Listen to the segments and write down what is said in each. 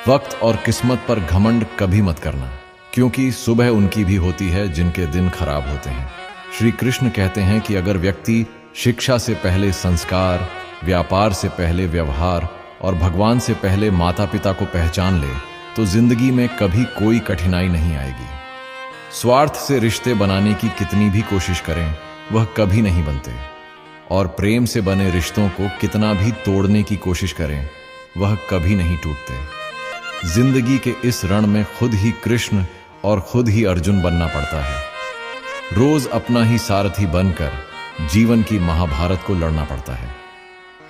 वक्त और किस्मत पर घमंड कभी मत करना, क्योंकि सुबह उनकी भी होती है जिनके दिन खराब होते हैं। श्री कृष्ण कहते हैं कि अगर व्यक्ति शिक्षा से पहले संस्कार, व्यापार से पहले व्यवहार और भगवान से पहले माता पिता को पहचान ले तो जिंदगी में कभी कोई कठिनाई नहीं आएगी। स्वार्थ से रिश्ते बनाने की कितनी भी कोशिश करें वह कभी नहीं बनते, और प्रेम से बने रिश्तों को कितना भी तोड़ने की कोशिश करें वह कभी नहीं टूटते। जिंदगी के इस रण में खुद ही कृष्ण और खुद ही अर्जुन बनना पड़ता है। रोज अपना ही सारथी बनकर जीवन की महाभारत को लड़ना पड़ता है।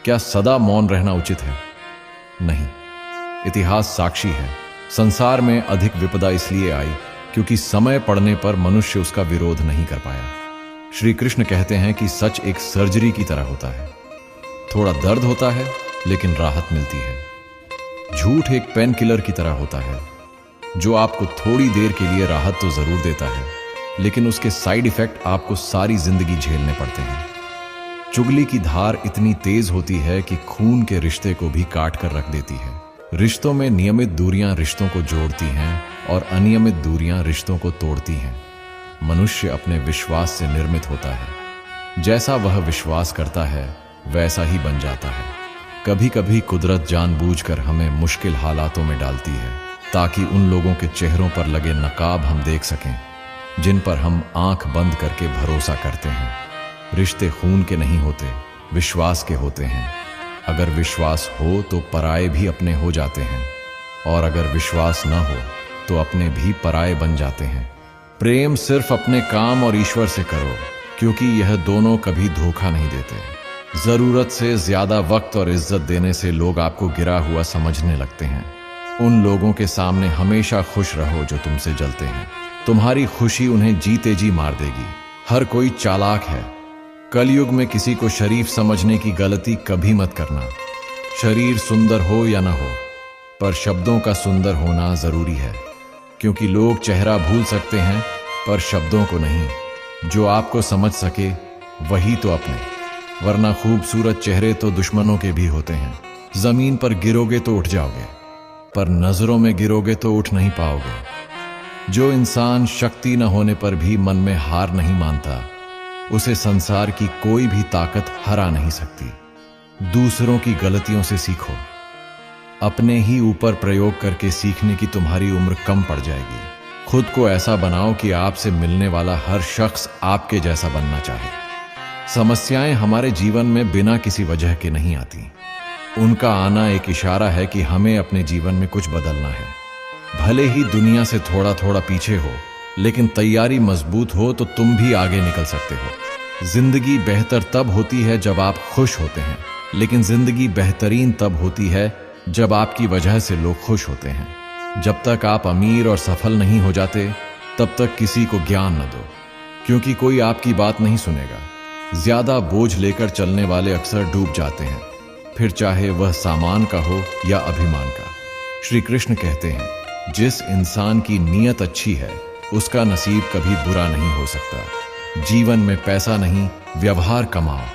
क्या सदा मौन रहना उचित है? नहीं। इतिहास साक्षी है, संसार में अधिक विपदा इसलिए आई क्योंकि समय पड़ने पर मनुष्य उसका विरोध नहीं कर पाया। श्री कृष्ण कहते हैं कि सच एक सर्जरी की तरह होता है। थोड़ा दर्द होता है लेकिन राहत मिलती है। झूठ एक पेन किलर की तरह होता है जो आपको थोड़ी देर के लिए राहत तो जरूर देता है, लेकिन उसके साइड इफेक्ट आपको सारी जिंदगी झेलने पड़ते हैं। चुगली की धार इतनी तेज होती है कि खून के रिश्ते को भी काट कर रख देती है। रिश्तों में नियमित दूरियां रिश्तों को जोड़ती हैं और अनियमित दूरियां रिश्तों को तोड़ती हैं। मनुष्य अपने विश्वास से निर्मित होता है। जैसा वह विश्वास करता है वैसा ही बन जाता है। कभी कभी कुदरत जानबूझकर हमें मुश्किल हालातों में डालती है ताकि उन लोगों के चेहरों पर लगे नकाब हम देख सकें जिन पर हम आंख बंद करके भरोसा करते हैं। रिश्ते खून के नहीं होते, विश्वास के होते हैं। अगर विश्वास हो तो पराये भी अपने हो जाते हैं, और अगर विश्वास न हो तो अपने भी पराये बन जाते हैं। प्रेम सिर्फ अपने काम और ईश्वर से करो, क्योंकि यह दोनों कभी धोखा नहीं देते। जरूरत से ज्यादा वक्त और इज्जत देने से लोग आपको गिरा हुआ समझने लगते हैं। उन लोगों के सामने हमेशा खुश रहो जो तुमसे जलते हैं। तुम्हारी खुशी उन्हें जीते जी मार देगी। हर कोई चालाक है। कलयुग में किसी को शरीफ समझने की गलती कभी मत करना। शरीर सुंदर हो या ना हो, पर शब्दों का सुंदर होना जरूरी है, क्योंकि लोग चेहरा भूल सकते हैं पर शब्दों को नहीं। जो आपको समझ सके वही तो अपने, वरना खूबसूरत चेहरे तो दुश्मनों के भी होते हैं। जमीन पर गिरोगे तो उठ जाओगे, पर नजरों में गिरोगे तो उठ नहीं पाओगे। जो इंसान शक्ति न होने पर भी मन में हार नहीं मानता, उसे संसार की कोई भी ताकत हरा नहीं सकती। दूसरों की गलतियों से सीखो। अपने ही ऊपर प्रयोग करके सीखने की तुम्हारी उम्र कम पड़ जाएगी। खुद को ऐसा बनाओ कि आपसे मिलने वाला हर शख्स आपके जैसा बनना चाहे। समस्याएं हमारे जीवन में बिना किसी वजह के नहीं आती। उनका आना एक इशारा है कि हमें अपने जीवन में कुछ बदलना है। भले ही दुनिया से थोड़ा थोड़ा पीछे हो, लेकिन तैयारी मजबूत हो तो तुम भी आगे निकल सकते हो। जिंदगी बेहतर तब होती है जब आप खुश होते हैं, लेकिन जिंदगी बेहतरीन तब होती है जब आपकी वजह से लोग खुश होते हैं। जब तक आप अमीर और सफल नहीं हो जाते तब तक किसी को ज्ञान न दो, क्योंकि कोई आपकी बात नहीं सुनेगा। ज्यादा बोझ लेकर चलने वाले अक्सर डूब जाते हैं, फिर चाहे वह सामान का हो या अभिमान का। श्री कृष्ण कहते हैं, जिस इंसान की नीयत अच्छी है उसका नसीब कभी बुरा नहीं हो सकता। जीवन में पैसा नहीं, व्यवहार कमाओ,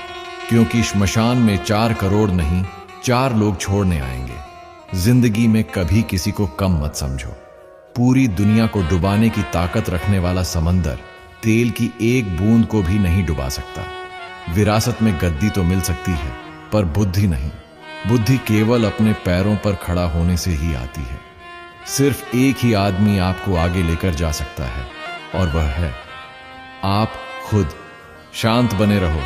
क्योंकि श्मशान में 4 करोड़ नहीं 4 लोग छोड़ने आएंगे। जिंदगी में कभी किसी को कम मत समझो। पूरी दुनिया को डुबाने की ताकत रखने वाला समंदर तेल की एक बूंद को भी नहीं डुबा सकता। विरासत में गद्दी तो मिल सकती है, पर बुद्धि नहीं। बुद्धि केवल अपने पैरों पर खड़ा होने से ही आती है। सिर्फ एक ही आदमी आपको आगे लेकर जा सकता है, और वह है आप खुद। शांत बने रहो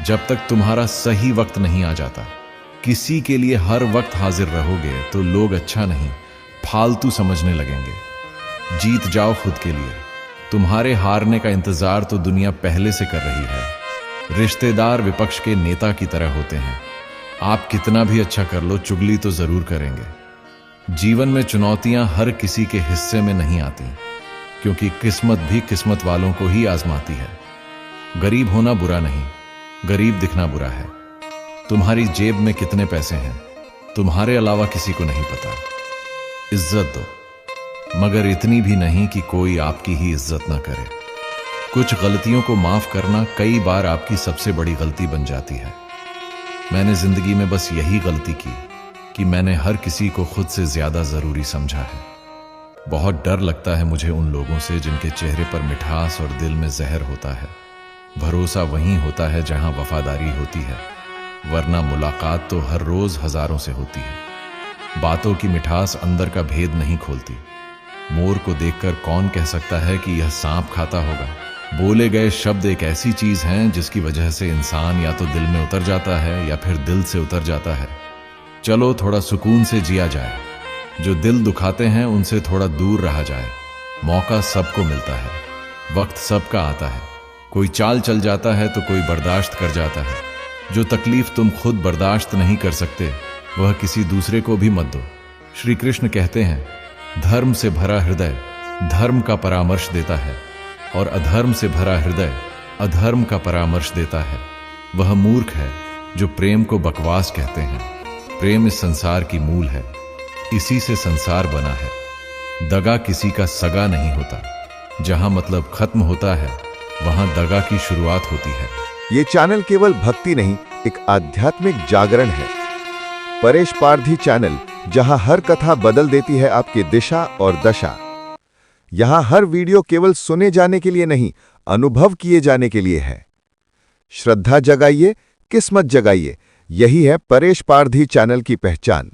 जब तक तुम्हारा सही वक्त नहीं आ जाता। किसी के लिए हर वक्त हाजिर रहोगे तो लोग अच्छा नहीं, फालतू समझने लगेंगे। जीत जाओ खुद के लिए। तुम्हारे हारने का इंतजार तो दुनिया पहले से कर रही है। रिश्तेदार विपक्ष के नेता की तरह होते हैं। आप कितना भी अच्छा कर लो, चुगली तो जरूर करेंगे। जीवन में चुनौतियां हर किसी के हिस्से में नहीं आती, क्योंकि किस्मत भी किस्मत वालों को ही आजमाती है। गरीब होना बुरा नहीं, गरीब दिखना बुरा है। तुम्हारी जेब में कितने पैसे हैं तुम्हारे अलावा किसी को नहीं पता। इज्जत दो, मगर इतनी भी नहीं कि कोई आपकी ही इज्जत ना करे। कुछ गलतियों को माफ करना कई बार आपकी सबसे बड़ी गलती बन जाती है। मैंने जिंदगी में बस यही गलती की कि मैंने हर किसी को खुद से ज्यादा जरूरी समझा है। बहुत डर लगता है मुझे उन लोगों से जिनके चेहरे पर मिठास और दिल में जहर होता है। भरोसा वहीं होता है जहां वफादारी होती है, वरना मुलाकात तो हर रोज हजारों से होती है। बातों की मिठास अंदर का भेद नहीं खोलती। मोर को देखकर कौन कह सकता है कि यह सांप खाता होगा। बोले गए शब्द एक ऐसी चीज हैं जिसकी वजह से इंसान या तो दिल में उतर जाता है या फिर दिल से उतर जाता है। चलो थोड़ा सुकून से जिया जाए, जो दिल दुखाते हैं उनसे थोड़ा दूर रहा जाए। मौका सबको मिलता है, वक्त सबका आता है। कोई चाल चल जाता है तो कोई बर्दाश्त कर जाता है। जो तकलीफ तुम खुद बर्दाश्त नहीं कर सकते वह किसी दूसरे को भी मत दो। श्री कृष्ण कहते हैं, धर्म से भरा हृदय धर्म का परामर्श देता है और अधर्म से भरा हृदय अधर्म का परामर्श देता है। वह मूर्ख है जो प्रेम को बकवास कहते हैं। प्रेम इस संसार की मूल है, इसी से संसार बना है। दगा किसी का सगा नहीं होता। जहां मतलब खत्म होता है वहां दगा की शुरुआत होती है। ये चैनल केवल भक्ति नहीं, एक आध्यात्मिक जागरण है। परेश पारधी चैनल, जहां हर कथा बदल देती है आपकी दिशा और दशा। यहां हर वीडियो केवल सुने जाने के लिए नहीं, अनुभव किए जाने के लिए है। श्रद्धा जगाइए, किस्मत जगाइए, यही है परेश पारधी चैनल की पहचान।